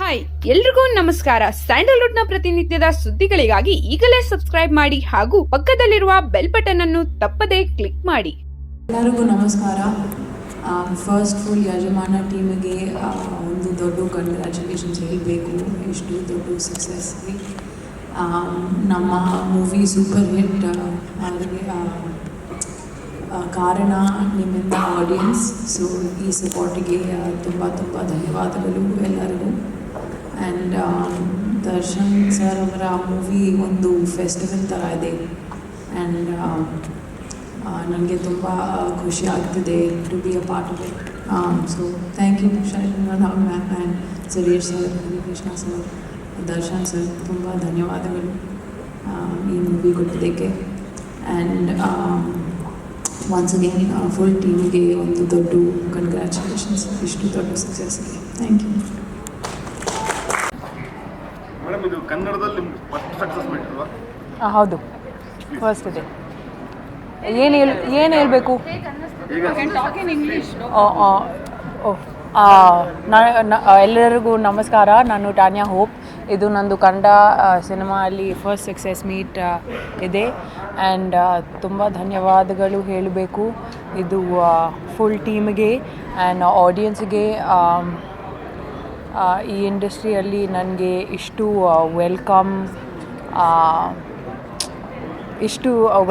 Hi ಎಲ್ರಿಗೂ ನಮಸ್ಕಾರ. Sandalwood ನ ಪ್ರತಿನಿತ್ಯದ ಸುದ್ದಿಗಳಿಗಾಗಿ ಈಗಲೇ ಸಬ್ಸ್ಕ್ರೈಬ್ ಮಾಡಿ ಹಾಗೂ ಪಕ್ಕದಲ್ಲಿರುವ ಬೆಲ್ ಬಟನ್ ಅನ್ನು ತಪ್ಪದೇ ಕ್ಲಿಕ್ ಮಾಡಿ. ಎಲ್ಲರಿಗೂ ನಮಸ್ಕಾರ. ಫಸ್ಟ್ ಫುಲ್ ಯಜಮಾನ ಟೀಮಿಗೆ ಒಂದು ದೊಡ್ಡ ಕಂಗ್ರ್ಯಾಚುಲೇಷನ್ಸ್ ಹೇಳಬೇಕು. ಇಷ್ಟು ದೊಡ್ಡ ಸಕ್ಸಸ್ಗೆ ನಮ್ಮ ಮೂವಿ ಸೂಪರ್ ಹಿಟ್ ಅದಕ್ಕೆ ಕಾರಣ ನಿಮ್ಮಿಂದ ಆಡಿಯನ್ಸ್. ಸೊ ಈ ಸಪೋರ್ಟಿಗೆ ತುಂಬ ಧನ್ಯವಾದಗಳು ಎಲ್ಲರಿಗೂ. ಆ್ಯಂಡ್ ದರ್ಶನ್ ಸರ್ ಅವರ ಮೂವಿ ಒಂದು ಫೆಸ್ಟಿವಲ್ ಥರ ಇದೆ. ಆ್ಯಂಡ್ ನನಗೆ ತುಂಬ ಖುಷಿ ಆಗ್ತಿದೆ to be a part of it. So thank you Ram ma'am and Suresh sir, Harikrishna sir, Darshan sir, ತುಂಬ ಧನ್ಯವಾದಗಳು ಈ ಮೂವಿ ಕೊಟ್ಟಿದ್ದಕ್ಕೆ. ಆ್ಯಂಡ್ ಒನ್ಸ್ ಅಗೇನ್ ಫುಲ್ ಟೀಮಿಗೆ ಒಂದು ದೊಡ್ಡ ಕಂಗ್ರ್ಯಾಚುಲೇಷನ್ಸ್ ಇಷ್ಟು ದೊಡ್ಡ ಸಕ್ಸಸ್ಗೆ. Thank you madam. ಇದು ಕನ್ನಡದಲ್ಲಿ ಫಸ್ಟ್ ಸಕ್ಸಸ್ ಮಾಡಿಲ್ವಾ? ಹೌದು, ಫಸ್ಟ್ ಇದೆ. ಏನು ಹೇಳಬೇಕು? ಎಲ್ಲರಿಗೂ ನಮಸ್ಕಾರ. ನಾನು ಟಾನ್ಯಾ ಹೋಪ್. ಇದು ನಂದು ಕನ್ನಡ ಸಿನಿಮಾ ಅಲ್ಲಿ ಫಸ್ಟ್ ಸಕ್ಸಸ್ ಮೀಟ್ ಇದೆ. ಆ್ಯಂಡ್ ತುಂಬ ಧನ್ಯವಾದಗಳು ಹೇಳಬೇಕು ಇದು ಫುಲ್ ಟೀಮ್ಗೆ ಆ್ಯಂಡ್ ಆಡಿಯನ್ಸ್ಗೆ. ಈ ಇಂಡಸ್ಟ್ರಿಯಲ್ಲಿ ನನಗೆ ಇಷ್ಟು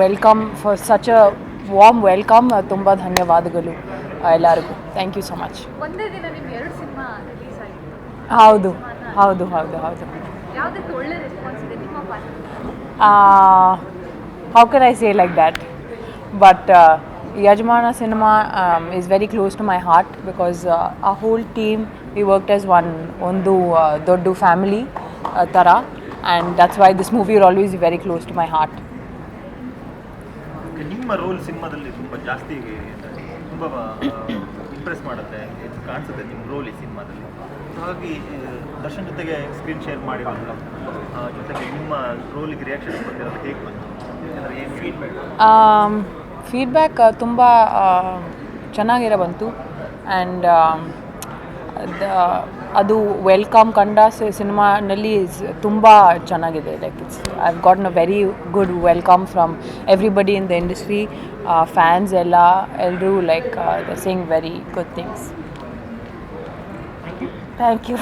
welcome for such a warm welcome. ತುಂಬ ಧನ್ಯವಾದಗಳು ಎಲ್ಲರಿಗೂ. Thank you so much. ಒಂದೇ ದಿನ ನಿಮ್ಮ 2 ಸಿನಿಮಾ ರಿಲೀಸ್ ಆಗಿದೆ. ಹೌದು. ಯಾವುದಕ್ಕೆ ಒಳ್ಳೆ ರೆಸ್ಪಾನ್ಸ್ ಇದೆ ನಿಮ್ಮ ಪಾತ್ರ? How can I say like that? But Yajamana cinema is very close to my heart because a whole team we worked as ಒಂದು ದೊಡ್ಡ ಫ್ಯಾಮಿಲಿ ಥರ. And that's why this movie will always very close to my heart. ನಿಮ್ಮ role ಸಿನಿಮಾದಲ್ಲಿ ತುಂಬ ಜಾಸ್ತಿ ತುಂಬ Impress ಮಾಡುತ್ತೆ, ಇದು ಕಾಣಿಸುತ್ತೆ ನಿಮ್ಮ ರೋಲ್ ಈ ಸಿನಿಮಾದಲ್ಲಿ. ಹಾಗಾಗಿ ದರ್ಶನ್ ಜೊತೆಗೆ ಸ್ಕ್ರೀನ್ ಶೇರ್ ಮಾಡಿರೋಲ್ಲ, ಜೊತೆಗೆ ನಿಮ್ಮ ರೋಲಿಗೆ ರಿಯಾಕ್ಷನ್ಸ್ ಬಂದಿರೋದು ಹೇಗೆ ಬಂತು? ಏನು ಫೀಡ್ಬ್ಯಾಕ್ ತುಂಬ ಚೆನ್ನಾಗಿರೋ ಬಂತು. ಆ್ಯಂಡ್ ಅದು ವೆಲ್ಕಮ್ ಕನ್ನಡ ಸಿನಿಮಾನಲ್ಲಿ ತುಂಬ ಚೆನ್ನಾಗಿದೆ. Like I have gotten a very good welcome from everybody in the industry. Fans ಎಲ್ಲರೂ like the saying very good things. Thank you.